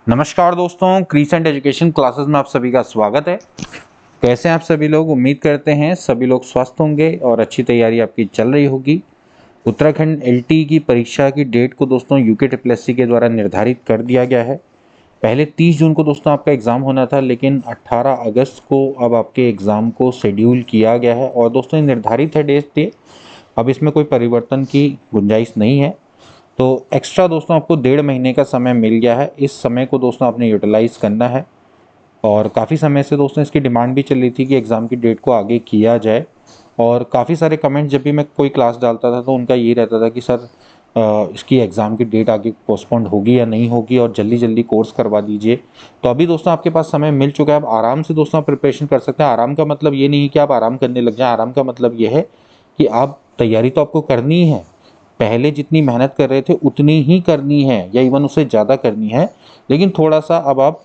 नमस्कार दोस्तों, crescent education classes में आप सभी का स्वागत है। कैसे हैं आप सभी लोग? उम्मीद करते हैं सभी लोग स्वस्थ होंगे और अच्छी तैयारी आपकी चल रही होगी। उत्तराखंड एलटी की परीक्षा की डेट को दोस्तों यूके ट्रिपल के द्वारा निर्धारित कर दिया गया है। पहले 30 जून को दोस्तों आपका एग्ज़ाम होना था, लेकिन 18 अगस्त को अब आपके एग्ज़ाम को शेड्यूल किया गया है और दोस्तों ये निर्धारित है डेट। अब इसमें कोई परिवर्तन की गुंजाइश नहीं है। तो एक्स्ट्रा दोस्तों आपको 1.5 महीने का समय मिल गया है। इस समय को दोस्तों आपने यूटिलाइज़ करना है और काफ़ी समय से दोस्तों इसकी डिमांड भी चल रही थी कि एग्ज़ाम की डेट को आगे किया जाए। और काफ़ी सारे कमेंट जब भी मैं कोई क्लास डालता था तो उनका ये रहता था कि सर इसकी एग्ज़ाम की डेट आगे पोस्टपोन्ड होगी या नहीं होगी और जल्दी जल्दी कोर्स करवा दीजिए। तो अभी दोस्तों आपके पास समय मिल चुका है, आप आराम से दोस्तों आप प्रिपरेशन कर सकते हैं। आराम का मतलब ये नहीं कि आप आराम करने लग जाएं, आराम का मतलब ये है कि आप तैयारी तो आपको करनी है, पहले जितनी मेहनत कर रहे थे उतनी ही करनी है या इवन उससे ज़्यादा करनी है, लेकिन थोड़ा सा अब आप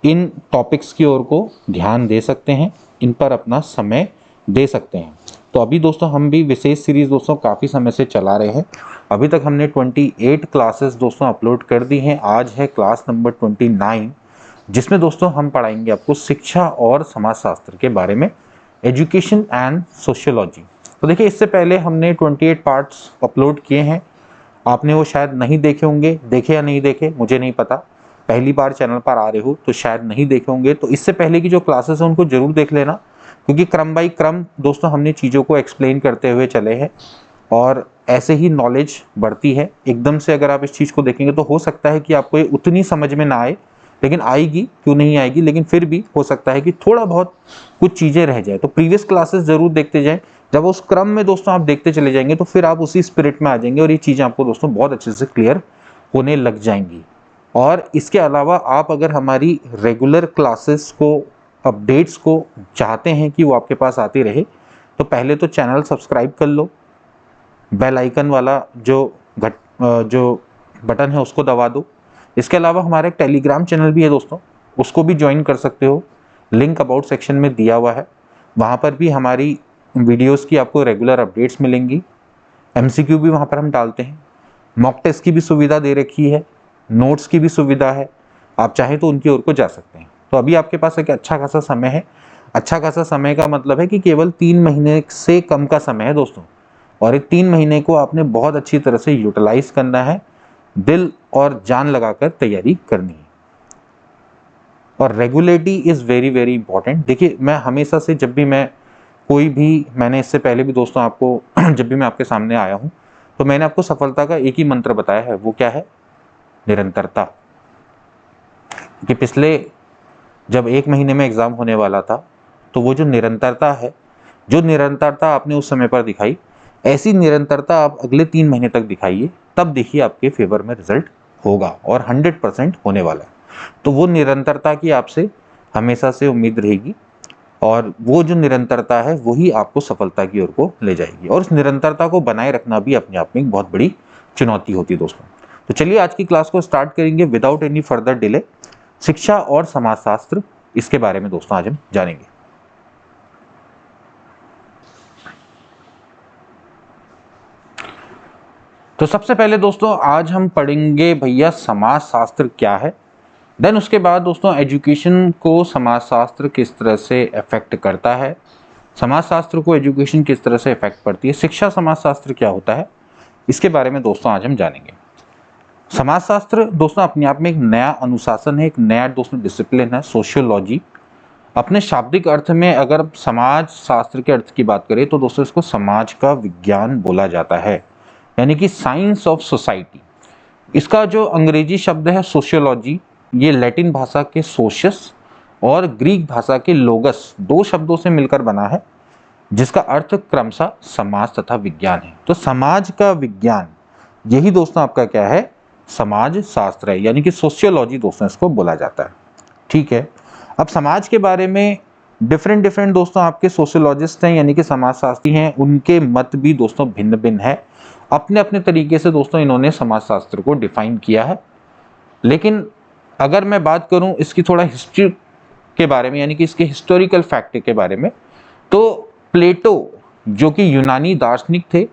इन टॉपिक्स की ओर को ध्यान दे सकते हैं, इन पर अपना समय दे सकते हैं। तो अभी दोस्तों हम भी विशेष सीरीज़ दोस्तों काफ़ी समय से चला रहे हैं। अभी तक हमने 28 क्लासेस दोस्तों अपलोड कर दी हैं। आज है क्लास नंबर 29, जिसमें दोस्तों हम पढ़ाएंगे आपको शिक्षा और समाजशास्त्र के बारे में, एजुकेशन एंड सोशियोलॉजी। तो देखिए, इससे पहले हमने 28 पार्ट्स अपलोड किए हैं। आपने वो शायद नहीं देखे होंगे, देखे या नहीं देखे मुझे नहीं पता। पहली बार चैनल पर आ रहे हो तो शायद नहीं देखे होंगे, तो इससे पहले की जो क्लासेस हैं उनको जरूर देख लेना, क्योंकि क्रम बाई क्रम दोस्तों हमने चीज़ों को एक्सप्लेन करते हुए चले हैं और ऐसे ही नॉलेज बढ़ती है। एकदम से अगर आप इस चीज़ को देखेंगे तो हो सकता है कि आपको ये उतनी समझ में ना आए, लेकिन आएगी, क्यों नहीं आएगी, लेकिन फिर भी हो सकता है कि थोड़ा बहुत कुछ चीज़ें रह जाए। तो प्रीवियस क्लासेस जरूर देखते जाएं। जब उस क्रम में दोस्तों आप देखते चले जाएंगे तो फिर आप उसी स्पिरिट में आ जाएंगे और ये चीज़ें आपको दोस्तों बहुत अच्छे से क्लियर होने लग जाएंगी। और इसके अलावा आप अगर हमारी रेगुलर क्लासेस को, अपडेट्स को चाहते हैं कि वो आपके पास आती रहे, तो पहले तो चैनल सब्सक्राइब कर लो, बेल आइकन वाला जो बटन है उसको दबा दो। इसके अलावा हमारा एक टेलीग्राम चैनल भी है दोस्तों, उसको भी ज्वाइन कर सकते हो, लिंक अबाउट सेक्शन में दिया हुआ है। वहाँ पर भी हमारी वीडियोस की आपको रेगुलर अपडेट्स मिलेंगी। एमसीक्यू भी वहाँ पर हम डालते हैं, मॉक टेस्ट की भी सुविधा दे रखी है, नोट्स की भी सुविधा है। आप चाहें तो उनकी ओर को जा सकते हैं। तो अभी आपके पास एक अच्छा खासा समय है। अच्छा खासा समय का मतलब है कि केवल 3 महीने से कम का समय है दोस्तों, और ये 3 महीने को आपने बहुत अच्छी तरह से यूटिलाइज करना है, दिल और जान लगाकर तैयारी करनी है। और रेगुलेरिटी इज़ वेरी वेरी इंपॉर्टेंट। देखिए, मैं हमेशा से जब भी मैंने इससे पहले भी दोस्तों आपको जब भी मैं आपके सामने आया हूँ तो मैंने आपको सफलता का एक ही मंत्र बताया है, वो क्या है? निरंतरता। कि पिछले जब 1 महीने में एग्जाम होने वाला था तो वो जो निरंतरता है, जो निरंतरता आपने उस समय पर दिखाई, ऐसी निरंतरता आप अगले 3 महीने तक दिखाइए, तब देखिए आपके फेवर में रिजल्ट होगा और 100% होने वाला है। तो वो निरंतरता की आपसे हमेशा से उम्मीद रहेगी और वो जो निरंतरता है वही आपको सफलता की ओर को ले जाएगी। और उस निरंतरता को बनाए रखना भी अपने आप में एक बहुत बड़ी चुनौती होती है दोस्तों। तो चलिए आज की क्लास को स्टार्ट करेंगे विदाउट एनी फर्दर डिले। शिक्षा और समाजशास्त्र, इसके बारे में दोस्तों आज हम जानेंगे। तो सबसे पहले दोस्तों आज हम पढ़ेंगे भैया समाजशास्त्र क्या है। देन उसके बाद दोस्तों एजुकेशन को समाजशास्त्र किस तरह से अफेक्ट करता है, समाजशास्त्र को एजुकेशन किस तरह से इफेक्ट पड़ती है, शिक्षा समाजशास्त्र क्या होता है, इसके बारे में दोस्तों आज हम जानेंगे। समाजशास्त्र दोस्तों अपने आप में एक नया अनुशासन है, एक नया दोस्तों डिसिप्लिन है, सोशियोलॉजी। अपने शाब्दिक अर्थ में अगर समाज शास्त्र के अर्थ की बात करें तो दोस्तों इसको समाज का विज्ञान बोला जाता है, यानी कि साइंस ऑफ सोसाइटी। इसका जो अंग्रेजी शब्द है सोशियोलॉजी, ये लैटिन भाषा के सोशियस और ग्रीक भाषा के लोगस, दो शब्दों से मिलकर बना है, जिसका अर्थ क्रमशः समाज तथा विज्ञान है। तो समाज का विज्ञान, यही दोस्तों आपका क्या है? समाज शास्त्र है, यानी कि सोशियोलॉजी दोस्तों इसको बोला जाता है। ठीक है, अब समाज के बारे में डिफरेंट दोस्तों आपके सोशियोलॉजिस्ट हैं, यानी कि समाजशास्त्री हैं, उनके मत भी दोस्तों भिन्न भिन्न है। अपने अपने तरीके से दोस्तों इन्होंने समाजशास्त्र को डिफाइन किया है। लेकिन अगर मैं बात करूं इसकी थोड़ा हिस्ट्री के बारे में, यानी कि इसके हिस्टोरिकल फैक्ट के बारे में, तो प्लेटो जो कि यूनानी दार्शनिक थे,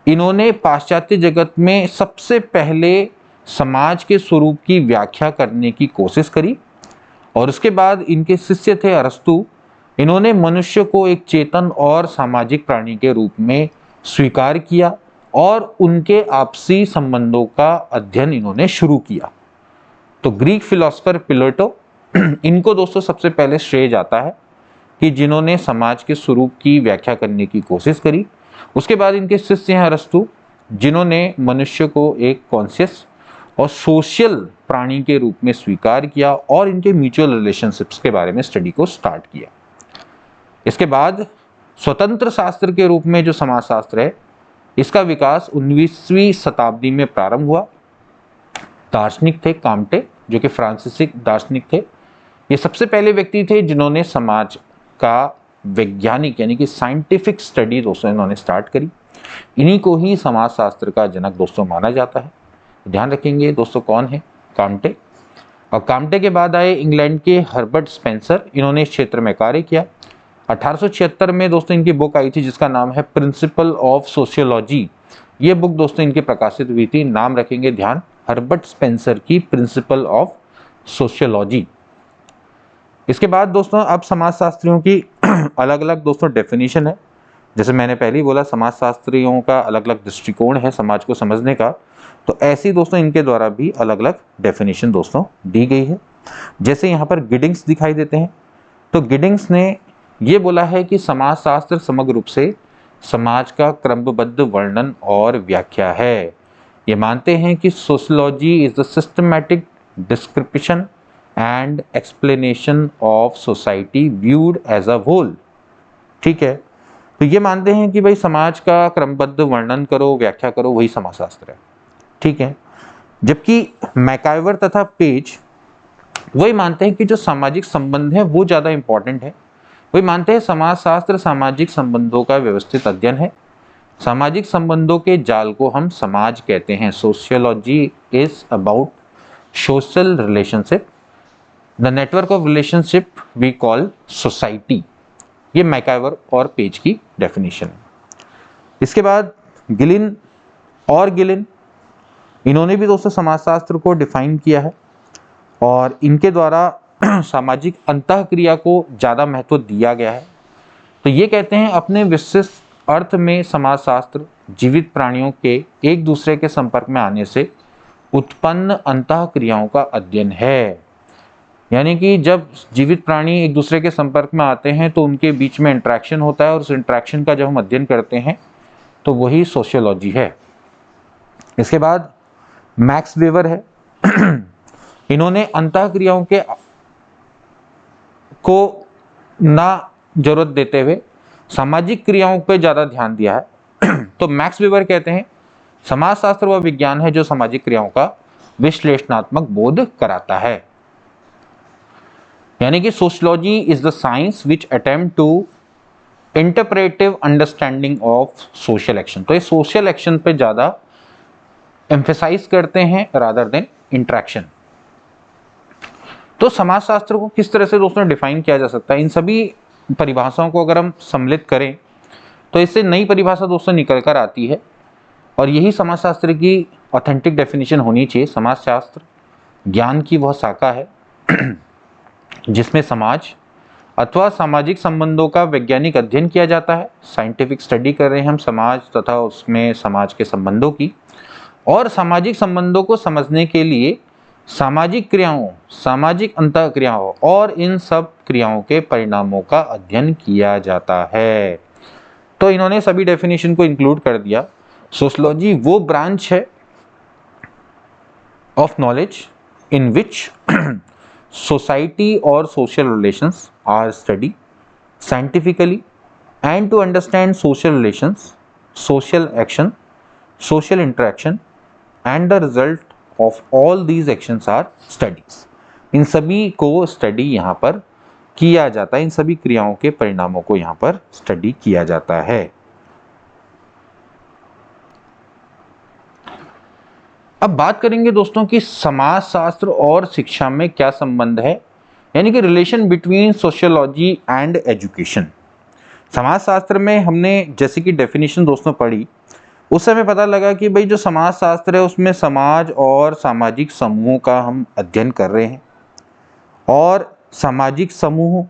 इन्होंने पाश्चात्य जगत में सबसे पहले समाज के स्वरूप की व्याख्या करने की कोशिश करी। और उसके बाद इनके शिष्य थे अरस्तु। इन्होंने मनुष्य को एक चेतन और सामाजिक प्राणी के रूप में स्वीकार किया और उनके आपसी संबंधों का अध्ययन इन्होंने शुरू किया। तो ग्रीक फिलोसोफर प्लेटो, इनको दोस्तों सबसे पहले श्रेय जाता है कि जिन्होंने समाज के स्वरूप की व्याख्या करने की कोशिश करी। उसके बाद इनके शिष्य हैं अरस्तु, जिन्होंने मनुष्य को एक कॉन्शियस और सोशल प्राणी के रूप में स्वीकार किया और इनके म्यूचुअल रिलेशनशिप्स के बारे में स्टडी को स्टार्ट किया। इसके बाद स्वतंत्र शास्त्र के रूप में जो समाजशास्त्र है, इसका विकास 19वीं शताब्दी में प्रारंभ हुआ। दार्शनिक थे काम्टे, जो कि फ्रांसीसी दार्शनिक थे। ये सबसे पहले व्यक्ति थे जिन्होंने समाज का वैज्ञानिक यानी कि साइंटिफिक स्टडी दोस्तों इन्होंने स्टार्ट करी। इन्हीं को ही समाजशास्त्र का जनक दोस्तों माना जाता है। ध्यान रखेंगे दोस्तों कौन है, काम्टे। और काम्टे के बाद आए इंग्लैंड के हर्बर्ट स्पेंसर, इन्होंने इस क्षेत्र में कार्य किया। 1876 में दोस्तों इनकी बुक आई थी जिसका नाम है प्रिंसिपल ऑफ सोशियोलॉजी। ये बुक दोस्तों इनकी प्रकाशित हुई थी। नाम रखेंगे ध्यान, हर्बर्ट स्पेंसर की प्रिंसिपल ऑफ सोशियोलॉजी। इसके बाद दोस्तों अब समाजशास्त्रियों की अलग अलग दोस्तों डेफिनेशन है। जैसे मैंने पहले ही बोला, समाजशास्त्रियों का अलग अलग दृष्टिकोण है समाज को समझने का। तो ऐसी दोस्तों इनके द्वारा भी अलग अलग डेफिनेशन दोस्तों दी गई है। जैसे यहाँ पर गिडिंग्स दिखाई देते हैं। तो गिडिंग्स ने ये बोला है कि समाजशास्त्र समग्र रूप से समाज का क्रमबद्ध वर्णन और व्याख्या है। ये मानते हैं कि sociology is the systematic description and explanation of society viewed as a whole. ठीक है, तो ये मानते हैं कि भाई समाज का क्रमबद्ध वर्णन करो, व्याख्या करो, वही समाजशास्त्र है। ठीक है, जबकि मैकाइवर तथा पेज वही मानते हैं कि जो सामाजिक संबंध है वो ज्यादा इंपॉर्टेंट है। वही मानते हैं समाजशास्त्र सामाजिक संबंधों का व्यवस्थित अध्ययन है। सामाजिक संबंधों के जाल को हम समाज कहते हैं। Sociology is about social relationship, the network of relationship we call society. ये मैकाइवर और पेज की डेफिनेशन है। इसके बाद गिलिन और गिलिन, इन्होंने भी दोस्तों समाजशास्त्र को डिफाइन किया है और इनके द्वारा सामाजिक अंतःक्रिया को ज़्यादा महत्व दिया गया है। तो ये कहते हैं अपने विशिष्ट अर्थ में समाजशास्त्र जीवित प्राणियों के एक दूसरे के संपर्क में आने से उत्पन्न अंतःक्रियाओं का अध्ययन है। यानी कि जब जीवित प्राणी एक दूसरे के संपर्क में आते हैं तो उनके बीच में इंटरेक्शन होता है और उस इंटरेक्शन का जब हम अध्ययन करते हैं तो वही सोशियोलॉजी है। इसके बाद मैक्स वेबर है। इन्होंने अंतःक्रियाओं के को ना जरूरत देते हुए सामाजिक क्रियाओं पर ज्यादा ध्यान दिया है। तो मैक्स वेबर कहते हैं समाजशास्त्र वह विज्ञान है जो सामाजिक क्रियाओं का विश्लेषणात्मक बोध कराता है। यानी कि sociology is the science which attempt to interpretive understanding of social action. तो ये सोशल एक्शन पे ज्यादा एम्फेसाइज करते हैं रादर देन इंटरेक्शन। तो समाजशास्त्र को किस तरह से दोस्तों डिफाइन किया जा सकता है, इन सभी परिभाषाओं को अगर हम सम्मिलित करें तो इससे नई परिभाषा दोस्तों निकल कर आती है और यही समाजशास्त्र की ऑथेंटिक डेफिनेशन होनी चाहिए। समाजशास्त्र ज्ञान की वह शाखा है जिसमें समाज अथवा सामाजिक संबंधों का वैज्ञानिक अध्ययन किया जाता है। साइंटिफिक स्टडी कर रहे हैं हम समाज तथा उसमें समाज के संबंधों की, और सामाजिक संबंधों को समझने के लिए सामाजिक क्रियाओं, सामाजिक अंतःक्रियाओं और इन सब क्रियाओं के परिणामों का अध्ययन किया जाता है। तो इन्होंने सभी डेफिनेशन को इंक्लूड कर दिया। सोशियोलॉजी वो ब्रांच है of knowledge in which society और social relations are study scientifically and to understand social relations, social action, social interaction and the result of all these actions are studies. इन सभी को study यहाँ पर किया जाता है, इन सभी क्रियाओं के परिणामों को यहाँ पर स्टडी किया जाता है। अब बात करेंगे दोस्तों कि समाजशास्त्र और शिक्षा में क्या संबंध है, यानी कि relation between sociology and education. समाजशास्त्र में हमने जैसे कि डेफिनेशन दोस्तों पढ़ी, उस समय पता लगा कि भाई जो समाज शास्त्र है उसमें समाज और सामाजिक समूहों का हम अध्ययन कर रहे हैं, और सामाजिक समूह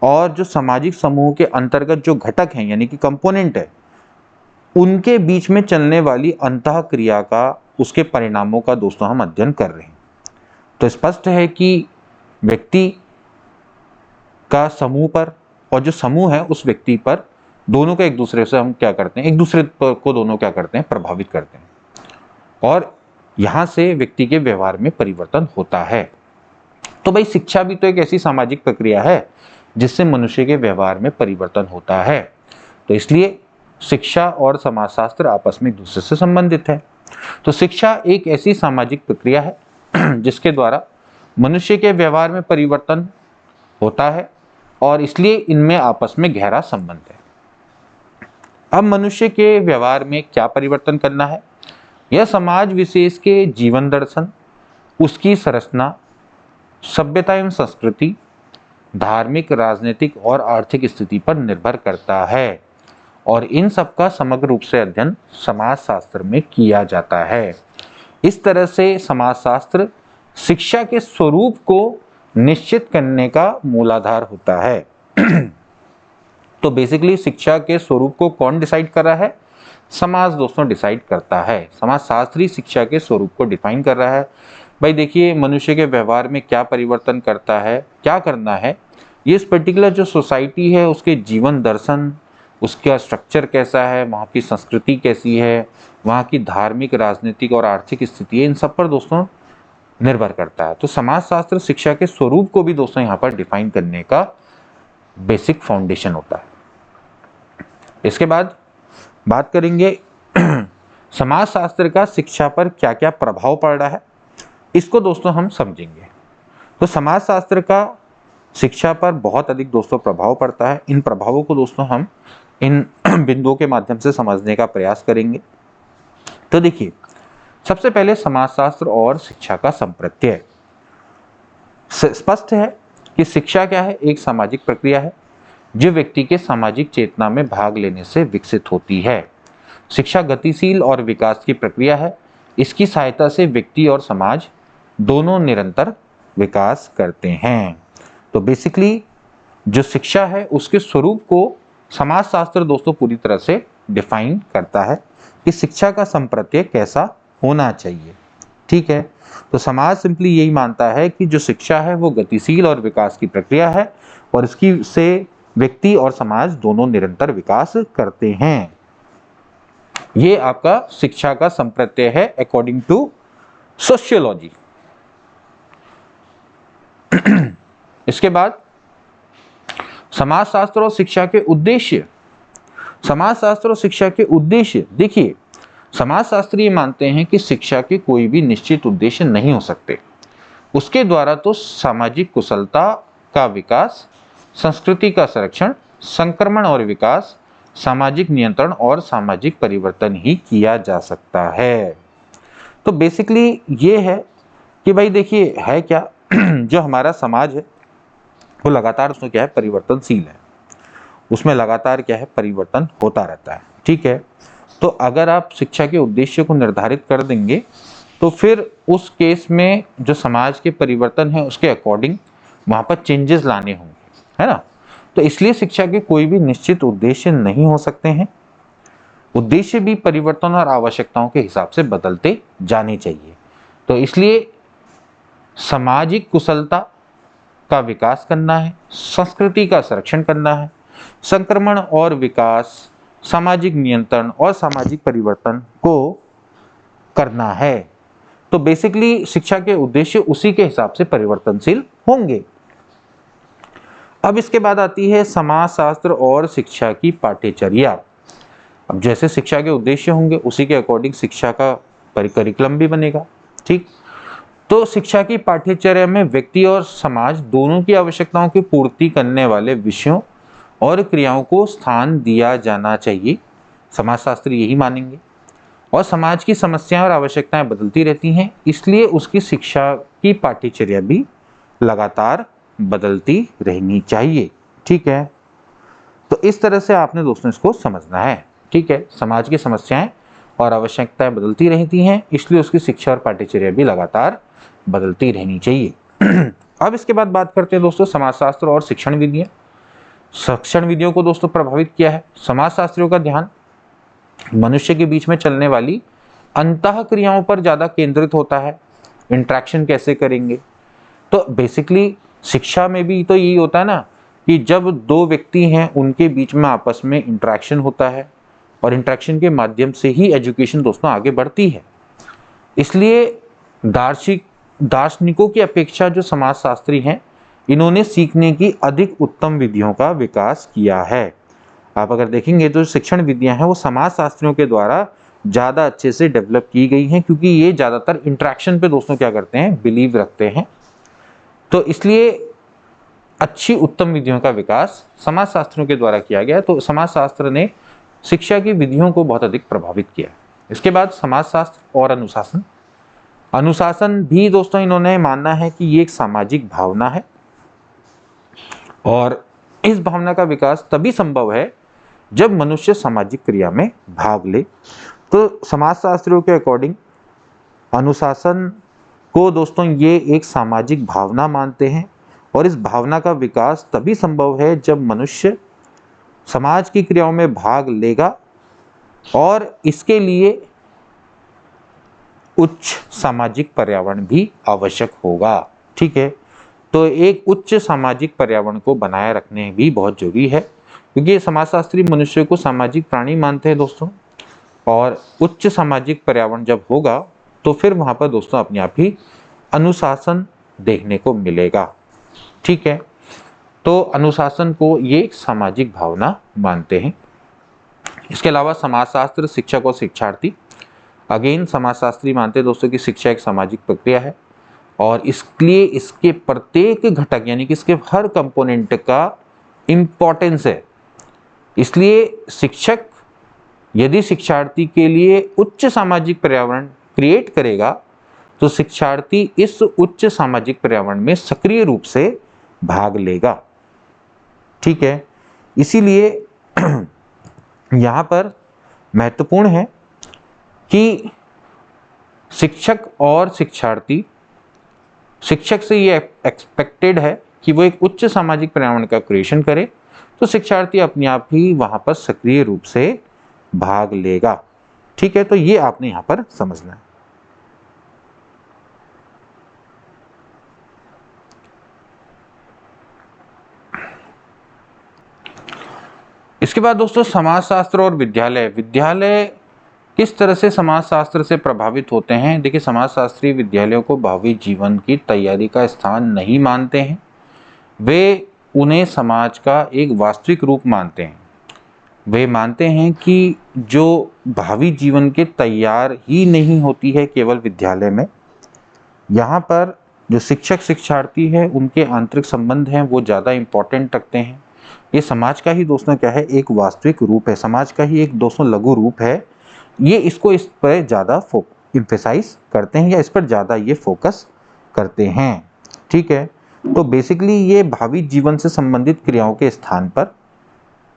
और जो सामाजिक समूह के अंतर्गत जो घटक हैं यानी कि कंपोनेंट है, उनके बीच में चलने वाली अंतः क्रिया का, उसके परिणामों का दोस्तों हम अध्ययन कर रहे हैं। तो स्पष्ट है कि व्यक्ति का समूह पर और जो समूह है उस व्यक्ति पर, दोनों का एक दूसरे से हम क्या करते हैं, एक दूसरे को दोनों क्या करते हैं, प्रभावित करते हैं, और यहाँ से व्यक्ति के व्यवहार में परिवर्तन होता है। तो भाई शिक्षा भी तो एक ऐसी सामाजिक प्रक्रिया है जिससे मनुष्य के व्यवहार में परिवर्तन होता है। तो इसलिए शिक्षा और समाजशास्त्र आपस में एक दूसरे से संबंधित है। तो शिक्षा एक ऐसी सामाजिक प्रक्रिया है जिसके द्वारा मनुष्य के व्यवहार में परिवर्तन होता है, और इसलिए इनमें आपस में गहरा संबंध है। अब मनुष्य के व्यवहार में क्या परिवर्तन करना है, यह समाज विशेष के जीवन दर्शन, उसकी संरचना, सभ्यता एवं संस्कृति, धार्मिक, राजनीतिक और आर्थिक स्थिति पर निर्भर करता है, और इन सब का समग्र रूप से अध्ययन समाजशास्त्र में किया जाता है। इस तरह से समाजशास्त्र शिक्षा के स्वरूप को निश्चित करने का मूलाधार होता है। तो बेसिकली शिक्षा के स्वरूप को कौन डिसाइड कर रहा है, समाज दोस्तों डिसाइड करता है। समाजशास्त्री शिक्षा के स्वरूप को डिफाइन कर रहा है। भाई देखिए, मनुष्य के व्यवहार में क्या परिवर्तन करता है, क्या करना है, ये इस पर्टिकुलर जो सोसाइटी है उसके जीवन दर्शन, उसका स्ट्रक्चर कैसा है, वहाँ की संस्कृति कैसी है, वहाँ की धार्मिक, राजनीतिक और आर्थिक स्थिति है, इन सब पर दोस्तों निर्भर करता है। तो समाजशास्त्र शिक्षा के स्वरूप को भी दोस्तों यहाँ पर डिफाइन करने का बेसिक फाउंडेशन होता है। इसके बाद बात करेंगे समाजशास्त्र का शिक्षा पर क्या क्या प्रभाव पड़ रहा है, इसको दोस्तों हम समझेंगे। तो समाजशास्त्र का शिक्षा पर बहुत अधिक दोस्तों प्रभाव पड़ता है। इन प्रभावों को दोस्तों हम इन बिंदुओं के माध्यम से समझने का प्रयास करेंगे। तो देखिए, सबसे पहले समाजशास्त्र और शिक्षा का संप्रत्यय। स्पष्ट है कि शिक्षा क्या है, एक सामाजिक प्रक्रिया है जो व्यक्ति के सामाजिक चेतना में भाग लेने से विकसित होती है। शिक्षा गतिशील और विकास की प्रक्रिया है। इसकी सहायता से व्यक्ति और समाज दोनों निरंतर विकास करते हैं। तो बेसिकली जो शिक्षा है उसके स्वरूप को समाजशास्त्र दोस्तों पूरी तरह से डिफाइन करता है कि शिक्षा का संप्रत्यय कैसा होना चाहिए। ठीक है, तो समाज सिंपली यही मानता है कि जो शिक्षा है वो गतिशील और विकास की प्रक्रिया है, और इसकी से व्यक्ति और समाज दोनों निरंतर विकास करते हैं। ये आपका शिक्षा का संप्रत्यय है अकॉर्डिंग टू सोशियोलॉजी। इसके बाद समाजशास्त्र और शिक्षा के उद्देश्य। समाजशास्त्र और शिक्षा के उद्देश्य, देखिए समाजशास्त्री ये मानते हैं कि शिक्षा के कोई भी निश्चित उद्देश्य नहीं हो सकते। उसके द्वारा तो सामाजिक कुशलता का विकास, संस्कृति का संरक्षण, संक्रमण और विकास, सामाजिक नियंत्रण और सामाजिक परिवर्तन ही किया जा सकता है। तो बेसिकली ये है कि भाई देखिए है क्या जो हमारा समाज है वो लगातार उसमें क्या है, परिवर्तनशील है, उसमें लगातार क्या है, परिवर्तन होता रहता है। ठीक है, तो अगर आप शिक्षा के उद्देश्य को निर्धारित कर देंगे तो फिर उस केस में जो समाज के परिवर्तन है उसके अकॉर्डिंग वहाँ पर चेंजेस लाने होंगे, है ना। तो इसलिए शिक्षा के कोई भी निश्चित उद्देश्य नहीं हो सकते हैं। उद्देश्य भी परिवर्तन और आवश्यकताओं के हिसाब से बदलते जाने चाहिए। तो इसलिए सामाजिक कुशलता का विकास करना है, संस्कृति का संरक्षण करना है, संक्रमण और विकास, सामाजिक नियंत्रण और सामाजिक परिवर्तन को करना है। तो बेसिकली शिक्षा के उद्देश्य उसी के हिसाब से परिवर्तनशील होंगे। अब इसके बाद आती है समाजशास्त्र और शिक्षा की पाठ्यचर्या। अब जैसे शिक्षा के उद्देश्य होंगे उसी के अकॉर्डिंग शिक्षा का करिकुलम भी बनेगा। ठीक, तो शिक्षा की पाठ्यचर्या में व्यक्ति और समाज दोनों की आवश्यकताओं की पूर्ति करने वाले विषयों और क्रियाओं को स्थान दिया जाना चाहिए। समाजशास्त्री यही मानेंगे। और समाज की समस्याएं और आवश्यकताएं बदलती रहती हैं, इसलिए उसकी शिक्षा की पाठ्यचर्या भी लगातार बदलती रहनी चाहिए। ठीक है, तो इस तरह से आपने दोस्तों इसको समझना है। ठीक है, समाज की समस्याएं और आवश्यकताएं बदलती रहती हैं, इसलिए उसकी शिक्षा और पाठ्यचर्या भी लगातार बदलती रहनी चाहिए। अब इसके बाद बात करते हैं दोस्तों समाजशास्त्र और शिक्षण विधियां। शिक्षण विधियों को दोस्तों प्रभावित किया है। समाजशास्त्रियों का ध्यान मनुष्य के बीच में चलने वाली अंतः क्रियाओं पर ज्यादा केंद्रित होता है। इंटरेक्शन कैसे करेंगे, तो बेसिकली शिक्षा में भी तो यही होता है ना कि जब दो व्यक्ति हैं उनके बीच में आपस में इंटरेक्शन होता है और इंटरेक्शन के माध्यम से ही एजुकेशन दोस्तों आगे बढ़ती है। इसलिए दार्शनिकों की अपेक्षा जो समाजशास्त्री हैं, इन्होंने सीखने की अधिक उत्तम विधियों का विकास किया है। आप अगर देखेंगे तो शिक्षण विधियां हैं वो समाजशास्त्रियों के द्वारा ज्यादा अच्छे से डेवलप की गई हैं, क्योंकि ये ज्यादातर इंटरेक्शन पे दोस्तों क्या करते हैं, बिलीव रखते हैं। तो इसलिए अच्छी उत्तम विधियों का विकास समाजशास्त्रियों के द्वारा किया गया। तो समाजशास्त्र ने शिक्षा की विधियों को बहुत अधिक प्रभावित किया। इसके बाद समाजशास्त्र और अनुशासन। अनुशासन भी दोस्तों इन्होंने मानना है कि ये एक सामाजिक भावना है और इस भावना का विकास तभी संभव है जब मनुष्य सामाजिक क्रिया में भाग ले। तो समाजशास्त्रियों के अकॉर्डिंग अनुशासन को दोस्तों ये एक सामाजिक भावना मानते हैं और इस भावना का विकास तभी संभव है जब मनुष्य समाज की क्रियाओं में भाग लेगा और इसके लिए उच्च सामाजिक पर्यावरण भी आवश्यक होगा। ठीक है, तो एक उच्च सामाजिक पर्यावरण को बनाए रखने भी बहुत जरूरी है, क्योंकि समाजशास्त्री मनुष्य को सामाजिक प्राणी मानते हैं दोस्तों, और उच्च सामाजिक पर्यावरण जब होगा तो फिर वहां पर दोस्तों अपने आप ही अनुशासन देखने को मिलेगा। ठीक है, तो अनुशासन को ये एक सामाजिक भावना मानते हैं। इसके अलावा समाजशास्त्र, शिक्षक और शिक्षार्थी। अगेन समाजशास्त्री मानते हैं दोस्तों कि शिक्षा एक सामाजिक प्रक्रिया है और इसलिए इसके प्रत्येक घटक यानी कि इसके हर कंपोनेंट का इंपॉर्टेंस है। इसलिए शिक्षक यदि शिक्षार्थी के लिए उच्च सामाजिक पर्यावरण क्रिएट करेगा तो शिक्षार्थी इस उच्च सामाजिक पर्यावरण में सक्रिय रूप से भाग लेगा। ठीक है, इसीलिए यहां पर महत्वपूर्ण है कि शिक्षक और शिक्षार्थी, शिक्षक से ये एक्सपेक्टेड है कि वो एक उच्च सामाजिक पर्यावरण का क्रिएशन करे, तो शिक्षार्थी अपने आप ही वहां पर सक्रिय रूप से भाग लेगा। ठीक है, तो ये आपने यहां पर समझना है। इसके बाद दोस्तों समाजशास्त्र और विद्यालय। विद्यालय किस तरह से समाजशास्त्र से प्रभावित होते हैं। देखिए, समाजशास्त्री विद्यालयों को भावी जीवन की तैयारी का स्थान नहीं मानते हैं, वे उन्हें समाज का एक वास्तविक रूप मानते हैं। वे मानते हैं कि जो भावी जीवन के तैयार ही नहीं होती है केवल विद्यालय में, यहाँ पर जो शिक्षक शिक्षार्थी है उनके आंतरिक संबंध हैं वो ज़्यादा इम्पोर्टेंट रखते हैं। ये समाज का ही दोस्तों क्या है, एक वास्तविक रूप है, समाज का ही एक दोस्तों लघु रूप है। ये इसको इस पर ज़्यादा इम्फेसाइज करते हैं या इस पर ज़्यादा ये फोकस करते हैं। ठीक है, तो बेसिकली ये भावी जीवन से संबंधित क्रियाओं के स्थान पर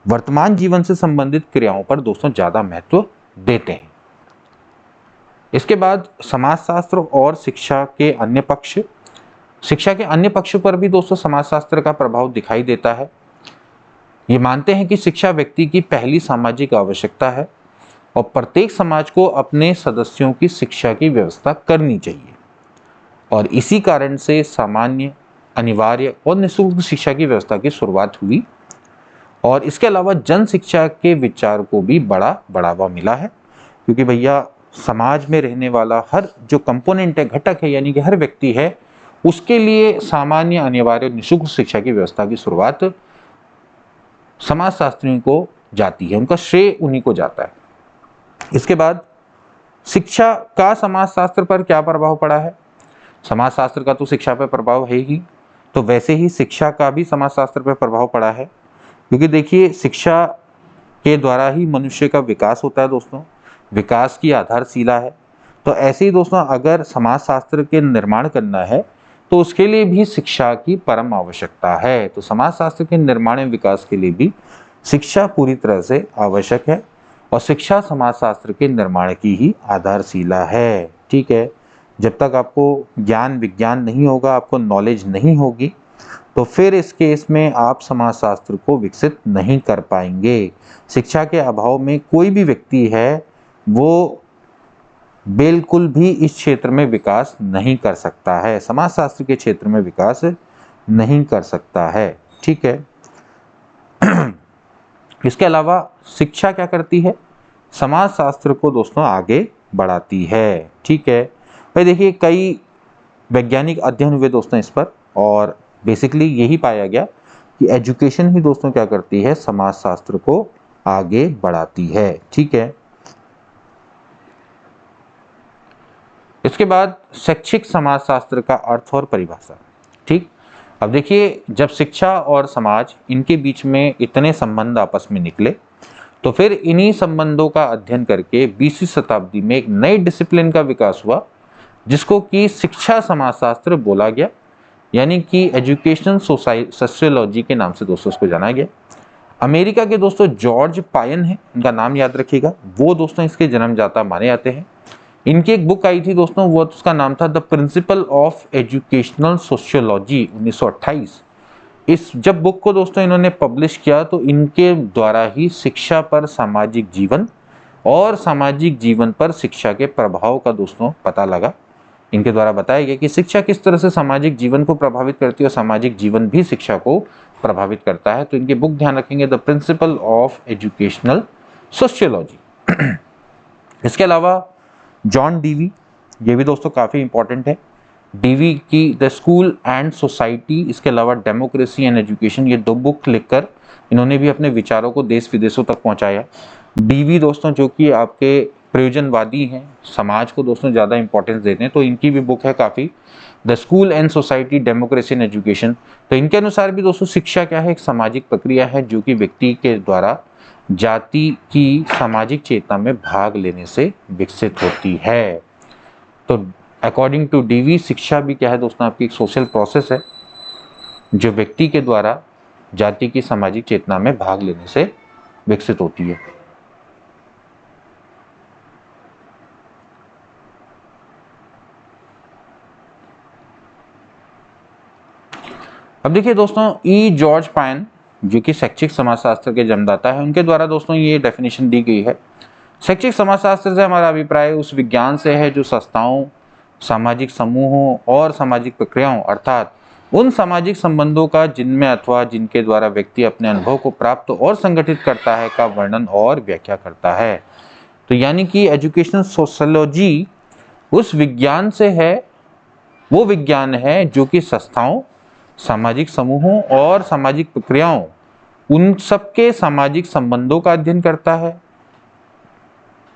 वर्तमान जीवन से संबंधित क्रियाओं पर दोस्तों ज़्यादा महत्व देते हैं। इसके बाद समाजशास्त्र और शिक्षा के अन्य पक्ष। शिक्षा के अन्य पक्षों पर भी दोस्तों समाजशास्त्र का प्रभाव दिखाई देता है। ये मानते हैं कि शिक्षा व्यक्ति की पहली सामाजिक आवश्यकता है और प्रत्येक समाज को अपने सदस्यों की शिक्षा की व्यवस्था करनी चाहिए और इसी कारण से सामान्य, अनिवार्य और निःशुल्क शिक्षा की व्यवस्था की शुरुआत हुई। और इसके अलावा जन शिक्षा के विचार को भी बड़ा बढ़ावा मिला है, क्योंकि भैया समाज में रहने वाला हर जो कंपोनेंट है, घटक है, यानी कि हर व्यक्ति है, उसके लिए सामान्य, अनिवार्य और निःशुल्क शिक्षा की व्यवस्था की शुरुआत समाजशास्त्रियों को जाती है, उनका श्रेय उन्हीं को जाता है। इसके बाद शिक्षा का समाजशास्त्र पर क्या प्रभाव पड़ा है। समाजशास्त्र का तो शिक्षा पर प्रभाव है ही, तो वैसे ही शिक्षा का भी समाजशास्त्र पर प्रभाव पड़ा है, क्योंकि देखिए शिक्षा के द्वारा ही मनुष्य का विकास होता है दोस्तों, विकास की आधारशिला है। तो ऐसे ही दोस्तों अगर समाजशास्त्र के निर्माण करना है तो उसके लिए भी शिक्षा की परम आवश्यकता है। तो समाजशास्त्र के निर्माण एवं विकास के लिए भी शिक्षा पूरी तरह से आवश्यक है और शिक्षा समाजशास्त्र के निर्माण की ही आधारशिला है। ठीक है, जब तक आपको ज्ञान विज्ञान नहीं होगा, आपको नॉलेज नहीं होगी, तो फिर इस केस में आप समाजशास्त्र को विकसित नहीं कर पाएंगे। शिक्षा के अभाव में कोई भी व्यक्ति है वो बिल्कुल भी इस क्षेत्र में विकास नहीं कर सकता है, समाजशास्त्र के क्षेत्र में विकास नहीं कर सकता है। ठीक है, इसके अलावा शिक्षा क्या करती है? समाजशास्त्र को दोस्तों आगे बढ़ाती है। ठीक है भाई, देखिए कई वैज्ञानिक अध्ययन हुए दोस्तों इस पर, और बेसिकली यही पाया गया कि एजुकेशन ही दोस्तों क्या करती है? समाजशास्त्र को आगे बढ़ाती है। ठीक है, इसके बाद शैक्षिक समाजशास्त्र का अर्थ और परिभाषा। ठीक, अब देखिए जब शिक्षा और समाज इनके बीच में इतने संबंध आपस में निकले, तो फिर इन्हीं संबंधों का अध्ययन करके 20वीं शताब्दी में एक नई डिसिप्लिन का विकास हुआ, जिसको कि शिक्षा समाजशास्त्र बोला गया, यानी कि एजुकेशन सोशियोलॉजी के नाम से दोस्तों इसको जाना गया। अमेरिका के दोस्तों जॉर्ज पायन है, इनका नाम याद रखिएगा, वो दोस्तों इसके जन्मदाता माने जाते हैं। इनकी एक बुक आई थी दोस्तों, वो उसका नाम था the principle of educational sociology 1928। इस जब बुक को दोस्तों इन्होंने पब्लिश किया, तो इनके द्वारा ही शिक्षा पर सामाजिक जीवन और सामाजिक जीवन पर शिक्षा के प्रभाव का दोस्तों पता लगा। इनके द्वारा बताया गया कि शिक्षा किस तरह से सामाजिक जीवन को प्रभावित करती है और सामाजिक जीवन भी शिक्षा को प्रभावित करता है। तो इनकी बुक ध्यान रखेंगे, the principle of educational sociology. इसके अलावा जॉन डीवी, ये भी दोस्तों काफ़ी इंपॉर्टेंट है। डीवी की द स्कूल एंड सोसाइटी, इसके अलावा डेमोक्रेसी एंड एजुकेशन, ये 2 बुक लिखकर इन्होंने भी अपने विचारों को देश विदेशों तक पहुंचाया। डीवी दोस्तों जो कि आपके प्रयोजनवादी हैं, समाज को दोस्तों ज़्यादा इंपॉर्टेंस देते हैं, तो इनकी भी बुक है काफ़ी, the school and society, democracy and education. तो इनके अनुसार भी दोस्तों शिक्षा क्या है? एक सामाजिक प्रक्रिया है जो कि व्यक्ति के द्वारा जाति की सामाजिक चेतना में भाग लेने से विकसित होती है। तो अकॉर्डिंग टू डीवी, शिक्षा भी क्या है दोस्तों? आपकी एक सोशल प्रोसेस है जो व्यक्ति के द्वारा जाति की सामाजिक चेतना में भाग लेने से विकसित होती है। अब देखिए दोस्तों, ई जॉर्ज पायन जो कि शैक्षिक समाजशास्त्र के जन्मदाता है, उनके द्वारा दोस्तों ये डेफिनेशन दी गई है। शैक्षिक समाजशास्त्र से हमारा अभिप्राय उस विज्ञान से है जो संस्थाओं, सामाजिक समूहों और सामाजिक प्रक्रियाओं अर्थात उन सामाजिक संबंधों का जिनमें अथवा जिनके द्वारा व्यक्ति अपने अनुभव को प्राप्त और संगठित करता है का वर्णन और व्याख्या करता है। तो यानी कि एजुकेशनल सोशियोलॉजी उस विज्ञान से है, वो विज्ञान है जो कि संस्थाओं, सामाजिक समूहों और सामाजिक प्रक्रियाओं, उन सबके सामाजिक संबंधों का अध्ययन करता है,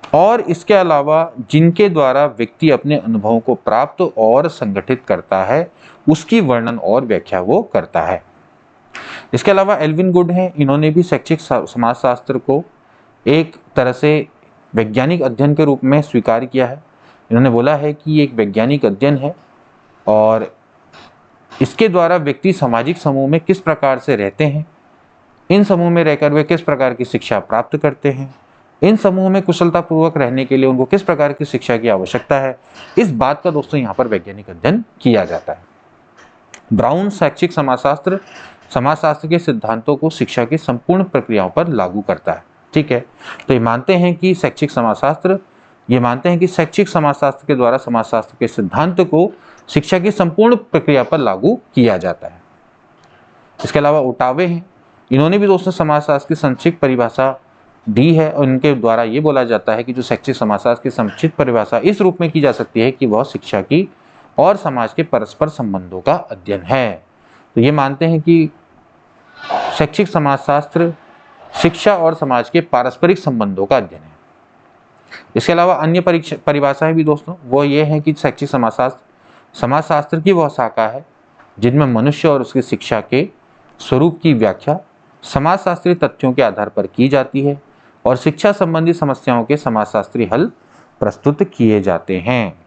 और इसके अलावा जिनके द्वारा व्यक्ति अपने अनुभवों को प्राप्त और संगठित करता है, उसकी वर्णन और व्याख्या वो करता है। इसके अलावा एल्विन गुड हैं, इन्होंने भी शैक्षिक समाजशास्त्र को एक तरह से वैज्ञानिक अध्ययन के रूप में स्वीकार किया है। इन्होंने बोला है कि ये एक वैज्ञानिक अध्ययन है और इसके द्वारा व्यक्ति सामाजिक समूह में किस प्रकार से रहते हैं, इन समूह में रहकर वे किस प्रकार की शिक्षा प्राप्त करते हैं, इन समूह में कुशलतापूर्वक रहने के लिए उनको किस प्रकार की शिक्षा की आवश्यकता है, इस बात का दोस्तों यहाँ पर वैज्ञानिक अध्ययन किया जाता है। ब्राउन शैक्षिक समाजशास्त्र के सिद्धांतों को शिक्षा की संपूर्ण प्रक्रियाओं पर लागू करता है। ठीक है, तो ये मानते हैं कि शैक्षिक समाजशास्त्र के द्वारा समाजशास्त्र के सिद्धांत को शिक्षा की संपूर्ण प्रक्रिया पर लागू किया जाता है। इसके अलावा ओटावे हैं, इन्होंने भी दोस्तों समाजशास्त्र की संक्षिप्त परिभाषा दी है और इनके द्वारा ये बोला जाता है कि जो शैक्षिक समाजशास्त्र की संक्षिप्त परिभाषा इस रूप में की जा सकती है कि वह शिक्षा की और समाज के परस्पर संबंधों का अध्ययन है। तो ये मानते हैं कि शैक्षिक समाजशास्त्र शिक्षा और समाज के पारस्परिक संबंधों का अध्ययन है। इसके अलावा अन्य परिभाषाएं भी दोस्तों वो ये है कि शैक्षिक समाजशास्त्र की वह शाखा है जिनमें मनुष्य और उसकी शिक्षा के स्वरूप की व्याख्या समाजशास्त्रीय तथ्यों के आधार पर की जाती है और शिक्षा संबंधी समस्याओं के समाजशास्त्री हल प्रस्तुत किए जाते हैं।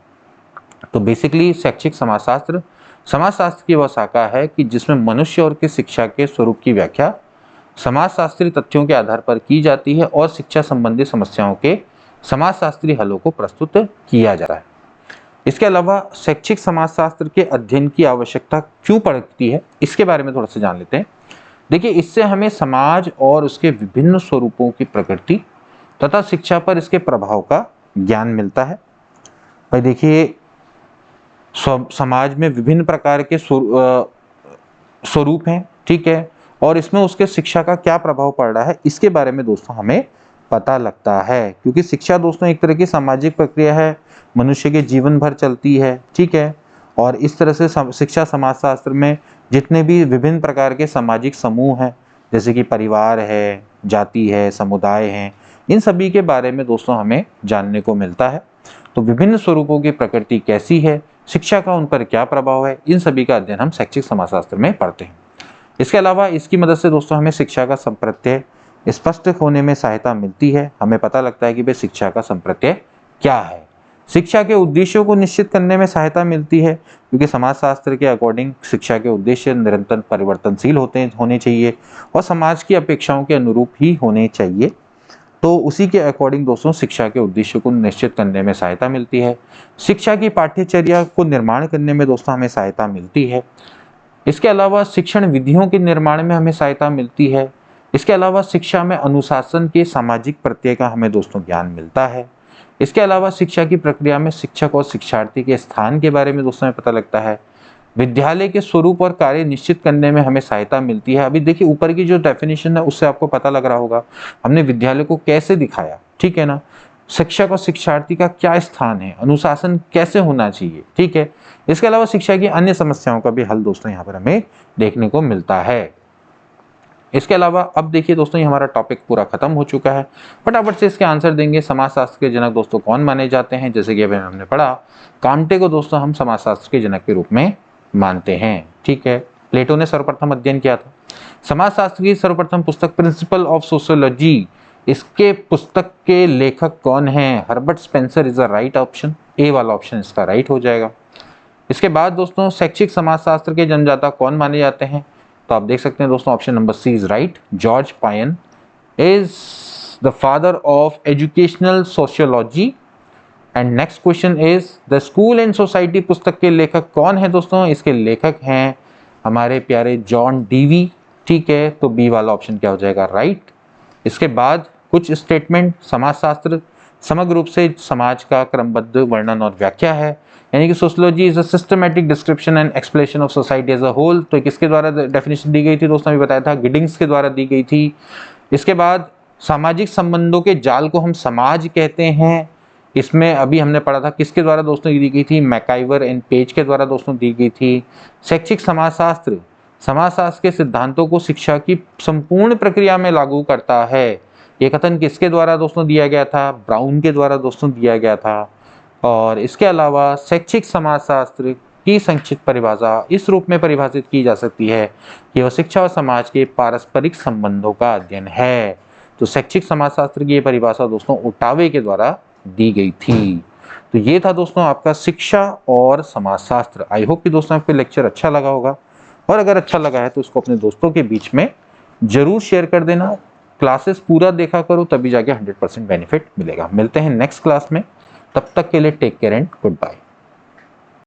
तो बेसिकली शैक्षिक समाजशास्त्र की वह शाखा है कि जिसमें मनुष्य और की शिक्षा के स्वरूप की व्याख्या समाजशास्त्री तथ्यों के आधार पर की जाती है और शिक्षा संबंधी समस्याओं के समाजशास्त्री हलों को प्रस्तुत किया जा रहा है। इसके अलावा शैक्षिक समाजशास्त्र के अध्ययन की आवश्यकता क्यों पड़ती है, इसके बारे में थोड़ा सा जान लेते हैं। देखिए, इससे हमें समाज और उसके विभिन्न स्वरूपों की प्रकृति तथा शिक्षा पर इसके प्रभाव का ज्ञान मिलता है। भाई देखिए, समाज में विभिन्न प्रकार के स्वरूप हैं, ठीक है, और इसमें उसके शिक्षा का क्या प्रभाव पड़ रहा है, इसके बारे में दोस्तों हमें पता लगता है। क्योंकि शिक्षा दोस्तों एक तरह की सामाजिक प्रक्रिया है, मनुष्य के जीवन भर चलती है, ठीक है, और इस तरह से शिक्षा समाजशास्त्र में जितने भी विभिन्न प्रकार के सामाजिक समूह हैं, जैसे कि परिवार है, जाति है, समुदाय हैं, इन सभी के बारे में दोस्तों हमें जानने को मिलता है। तो विभिन्न स्वरूपों की प्रकृति कैसी है, शिक्षा का उन पर क्या प्रभाव है, इन सभी का अध्ययन हम शैक्षिक समाजशास्त्र में पढ़ते हैं। इसके अलावा इसकी मदद से दोस्तों हमें शिक्षा का संप्रत्यय स्पष्ट होने में सहायता मिलती है। हमें पता लगता है कि भाई शिक्षा का संप्रत्यय क्या है। शिक्षा के उद्देश्यों को निश्चित करने में सहायता मिलती है, क्योंकि समाजशास्त्र के अकॉर्डिंग शिक्षा के उद्देश्य निरंतर परिवर्तनशील होने चाहिए और समाज की अपेक्षाओं के अनुरूप ही होने चाहिए। तो उसी के अकॉर्डिंग दोस्तों शिक्षा के उद्देश्य को निश्चित करने में सहायता मिलती है। शिक्षा की पाठ्यचर्या को निर्माण करने में दोस्तों हमें सहायता मिलती है। इसके अलावा शिक्षण विधियों के निर्माण में हमें सहायता मिलती है। इसके अलावा शिक्षा में अनुशासन के सामाजिक प्रत्यय का हमें दोस्तों ज्ञान मिलता है। इसके अलावा शिक्षा की प्रक्रिया में शिक्षक और शिक्षार्थी के स्थान के बारे में दोस्तों हमें पता लगता है। विद्यालय के स्वरूप और कार्य निश्चित करने में हमें सहायता मिलती है। अभी देखिए, ऊपर की जो डेफिनेशन है उससे आपको पता लग रहा होगा हमने विद्यालय को कैसे दिखाया, ठीक है ना। शिक्षक और शिक्षार्थी का क्या स्थान है, अनुशासन कैसे होना चाहिए, ठीक है। इसके अलावा शिक्षा की अन्य समस्याओं का भी हल दोस्तों यहाँ पर हमें देखने को मिलता है। इसके अलावा अब देखिए दोस्तों, ये हमारा टॉपिक पूरा खत्म हो चुका है। फटाफट से इसके आंसर देंगे। समाजशास्त्र के जनक दोस्तों कौन माने जाते हैं? जैसे कि अभी हमने पढ़ा, कांटे को दोस्तों हम समाजशास्त्र के जनक के रूप में मानते हैं, ठीक है। प्लेटो ने सर्वप्रथम अध्ययन किया था। समाजशास्त्र की सर्वप्रथम पुस्तक प्रिंसिपल ऑफ सोशियोलॉजी, इसके पुस्तक के लेखक कौन है? Herbert Spencer is the right option. A वाला ऑप्शन इसका राइट हो जाएगा। इसके बाद दोस्तों शैक्षिक समाजशास्त्र के जन्मदाता कौन माने जाते हैं? तो आप देख सकते हैं दोस्तों option number C is right. George Payne is the father of educational sociology. And next question is the school and society पुस्तक के लेखक कौन है दोस्तों? इसके लेखक हैं हमारे प्यारे जॉन डीवी, ठीक है। तो बी वाला ऑप्शन क्या हो जाएगा? राइट। इसके बाद कुछ स्टेटमेंट, समाजशास्त्र समग्र रूप से समाज का क्रमबद्ध वर्णन और व्याख्या है, यानी कि sociology is a systematic description and explanation of society as a whole. तो किसके द्वारा डेफिनेशन दी गई थी दोस्तों? अभी बताया था, गिडिंग्स के द्वारा दी गई थी। इसके बाद सामाजिक संबंधों के जाल को हम समाज कहते हैं। इसमें अभी हमने पढ़ा था किसके द्वारा दोस्तों दी गई थी? मैकाइवर एंड पेज के द्वारा दोस्तों दी गई थी। शैक्षिक समाजशास्त्र समाजशास्त्र के सिद्धांतों को शिक्षा की संपूर्ण प्रक्रिया में लागू करता है। ये कथन किसके द्वारा दोस्तों दिया गया था? ब्राउन के द्वारा दोस्तों दिया गया था। और इसके अलावा शैक्षिक समाजशास्त्र की संक्षिप्त परिभाषा इस रूप में परिभाषित की जा सकती है कि वह शिक्षा और समाज के पारस्परिक संबंधों का अध्ययन है। तो शैक्षिक समाजशास्त्र की ये परिभाषा दोस्तों ओटावे के द्वारा दी गई थी। तो ये था दोस्तों आपका शिक्षा और समाजशास्त्र। आई होप कि दोस्तों आपको लेक्चर अच्छा लगा होगा, और अगर अच्छा लगा है तो इसको अपने दोस्तों के बीच में जरूर शेयर कर देना। क्लासेस पूरा देखा करो, तभी जाके 100% बेनिफिट मिलेगा। मिलते हैं नेक्स्ट क्लास में, तब तक के लिए take care and good bye.